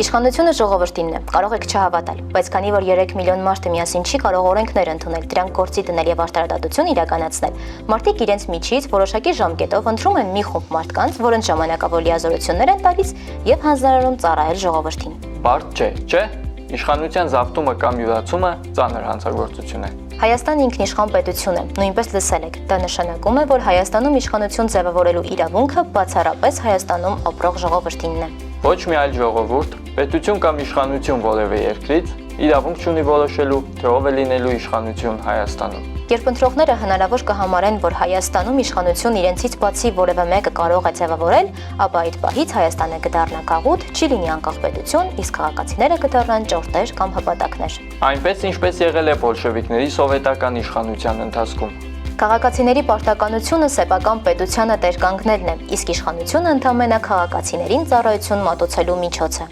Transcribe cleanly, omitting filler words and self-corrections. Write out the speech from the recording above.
Իշխանությունը ժողովրդինն է, կարող եք չհավատալ, բայց քանի որ 3 միլիոն մարդը միասին չի կարող օրենքներ ընդունել, դրանք գործի դնել եւ արտարադատություն իրականացնել, մարդիկ իրենց միջից որոշակի ժամկետով ընտրում են մի խումբ մարդկանց, որոնց ժամանակավոր լիազորություններ են տալիս եւ հանձնարարում ծառայել ժողովրդին։ Բարդ չէ։ Իշխանության զավթումը կամ յուրացումը ծանր հանցագործություն է։ Հայաստանը ինքնիշխան պետություն է, նույնպես լսել եք, դա նշանակում է, որ Հայաստանում իշխանություն ձևավորելու իրավունքը բացառապես Հայաստանում ապրող ժողովրդինն է։ Ոչ մի այլ ժողովուրդ, պետություն կամ իշխանություն որևէ երկրից իրավունք չունի որոշելու, թե ով է լինելու իշխանություն Հայաստանում։ Երբ ընտրողները հնարավոր կհամարեն, որ Հայաստանում իշխանություն իրենցից բացի որևէ մեկը կարող է ձևավորել, ապա այդ պահից Հայաստանը կդառնա գաղութ, չի լինի անկախ պետություն, իսկ քաղաքացիները կդառնան ճորտեր կամ հպատակներ։ Այնպես ինչպես եղել է բոլշևիկների սովետական իշխանության ընթացքում։ Քաղաքացիների պարտականությունը սեփական պետությանը տեր կանգնելն է, իսկ իշխանությունը ընդամենը քաղաքացիներին ծառայություն մատուցելու միջոց է։